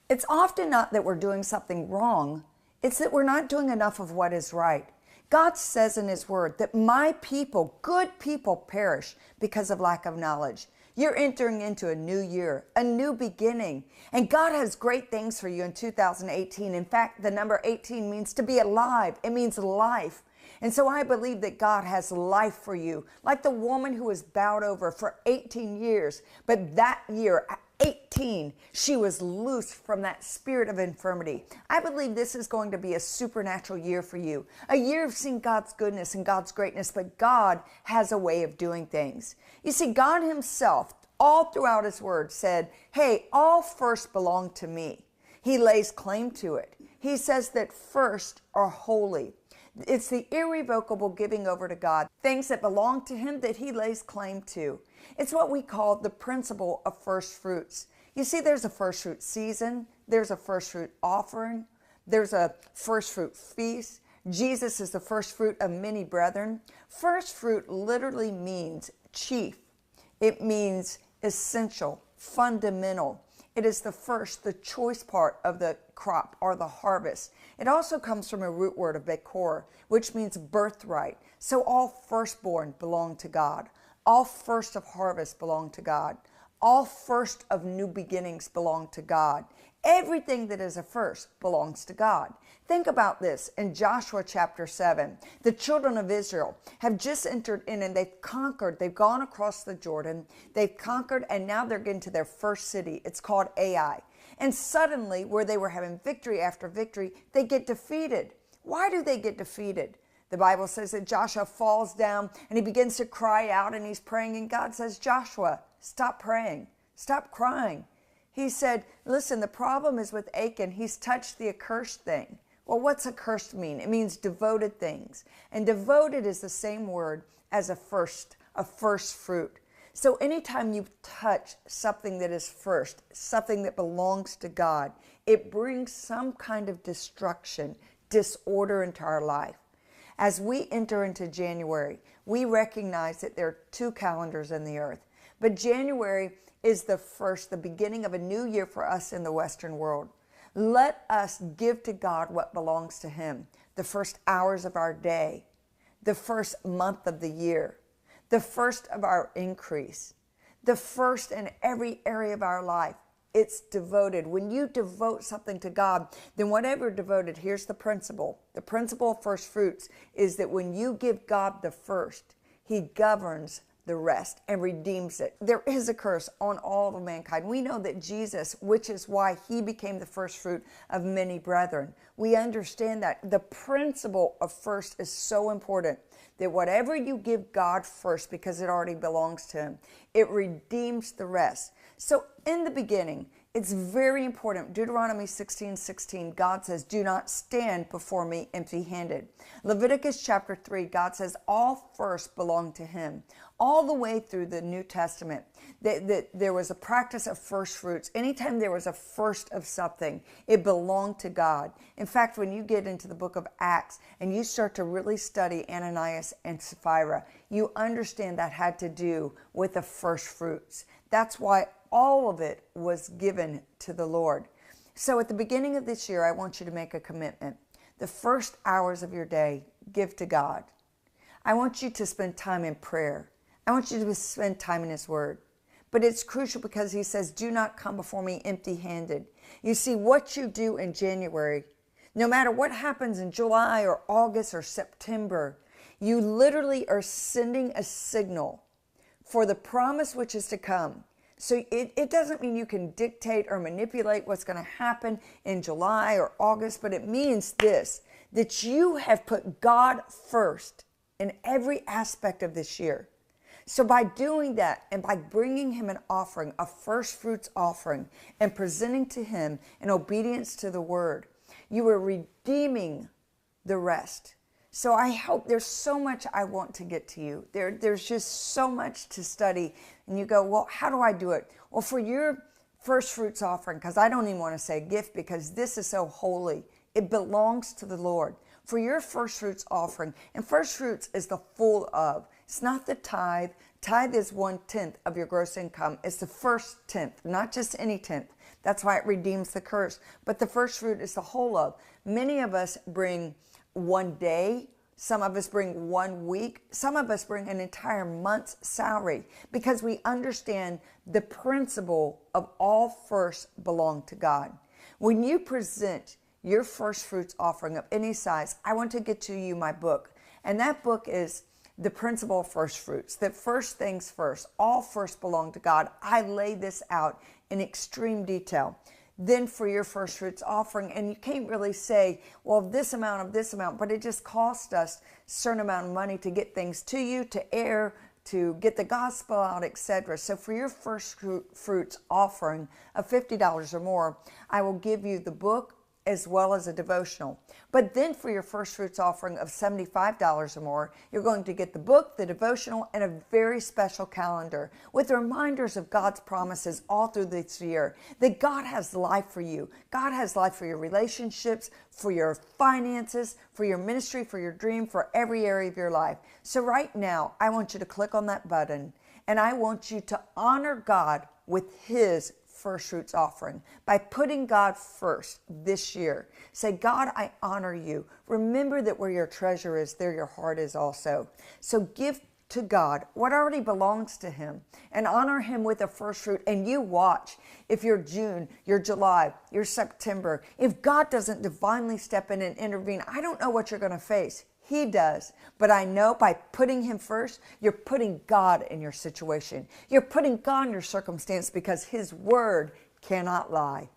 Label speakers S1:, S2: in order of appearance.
S1: It's often not that we're doing something wrong, it's that we're not doing enough of what is right. God says in His Word that my people, good people, perish because of lack of knowledge. You're entering into a new year, a new beginning, and God has great things for you in 2018. In fact, the number 18 means to be alive. It means life. And so I believe that God has life for you, like the woman who was bowed over for 18 years, but that year, at 18, she was loose from that spirit of infirmity. I believe this is going to be a supernatural year for you, a year of seeing God's goodness and God's greatness, but God has a way of doing things. You see, God Himself, all throughout His Word, said, hey, all first belong to me. He lays claim to it. He says that first are holy. It's the irrevocable giving over to God, things that belong to Him that He lays claim to. It's what we call the principle of first fruits. You see, there's a first fruit season, there's a first fruit offering, there's a first fruit feast. Jesus is the first fruit of many brethren. First fruit literally means chief. It means essential, fundamental. It is the first, the choice part of the crop or the harvest. It also comes from a root word of bekor, which means birthright. So all firstborn belong to God. All first of harvest belong to God. All first of new beginnings belong to God. Everything that is a first belongs to God. Think about this in Joshua chapter 7. The children of Israel have just entered in and they've conquered. They've gone across the Jordan. They've conquered and now they're getting to their first city. It's called Ai. And suddenly, where they were having victory after victory, they get defeated. Why do they get defeated? The Bible says that Joshua falls down and he begins to cry out and he's praying. And God says, Joshua, stop praying. Stop crying. He said, listen, the problem is with Achan. He's touched the accursed thing. Well, what's accursed mean? It means devoted things. And devoted is the same word as a first fruit. So anytime you touch something that is first, something that belongs to God, it brings some kind of destruction, disorder into our life. As we enter into January, we recognize that there are two calendars in the earth. But January is the first, the beginning of a new year for us in the Western world. Let us give to God what belongs to Him, the first hours of our day, the first month of the year, the first of our increase, the first in every area of our life. It's devoted. When you devote something to God, then whatever devoted, here's the principle. The principle of first fruits is that when you give God the first, He governs the rest and redeems it. There is a curse on all of mankind. We know that Jesus, which is why He became the first fruit of many brethren. We understand that the principle of first is so important that whatever you give God first, because it already belongs to Him, it redeems the rest. So in the beginning, it's very important. Deuteronomy 16:16, God says, do not stand before me empty-handed. Leviticus chapter 3, God says, all first belong to Him. All the way through the New Testament, there was a practice of first fruits. Anytime there was a first of something, it belonged to God. In fact, when you get into the book of Acts and you start to really study Ananias and Sapphira, you understand that had to do with the first fruits. That's why all of it was given to the Lord. So at the beginning of this year, I want you to make a commitment. The first hours of your day, give to God. I want you to spend time in prayer. I want you to spend time in His Word. But it's crucial because He says, do not come before me empty-handed. You see, what you do in January, no matter what happens in July or August or September, you literally are sending a signal for the promise which is to come. So it doesn't mean you can dictate or manipulate what's going to happen in July or August, but it means this, that you have put God first in every aspect of this year. So by doing that and by bringing Him an offering, a first fruits offering, and presenting to Him in obedience to the Word, you are redeeming the rest. So I hope there's so much I want to get to you. There's just so much to study. And you go, well, how do I do it? Well, for your first fruits offering, because I don't even want to say gift because this is so holy. It belongs to the Lord. For your first fruits offering, and first fruits is the full of. It's not the tithe. Tithe is 1/10 of your gross income. It's the first tenth, not just any tenth. That's why it redeems the curse. But the first fruit is the whole of. Many of us bring one day. Some of us bring 1 week. Some of us bring an entire month's salary because we understand the principle of all first belong to God. When you present your first fruits offering of any size, I want to get to you my book. And that book is The Principle of First Fruits, that first things first, all first belong to God. I lay this out in extreme detail. Then for your first fruits offering, and you can't really say, well, this amount of this amount, but it just cost us a certain amount of money to get things to you, to air, to get the gospel out, etc. So for your first fruits offering of $50 or more, I will give you the book as well as a devotional. But then for your first fruits offering of $75 or more, you're going to get the book, the devotional, and a very special calendar with reminders of God's promises all through this year, that God has life for you. God has life for your relationships, for your finances, for your ministry, for your dream, for every area of your life. So right now, I want you to click on that button, and I want you to honor God with His first fruits offering by putting God first this year. Say, God, I honor you. Remember that where your treasure is, there your heart is also. So give to God what already belongs to Him and honor Him with a first fruit. And you watch, if you're June, you're July, you're September, if God doesn't divinely step in and intervene, I don't know what you're going to face. He does. But I know by putting Him first, you're putting God in your situation. You're putting God in your circumstance because His word cannot lie.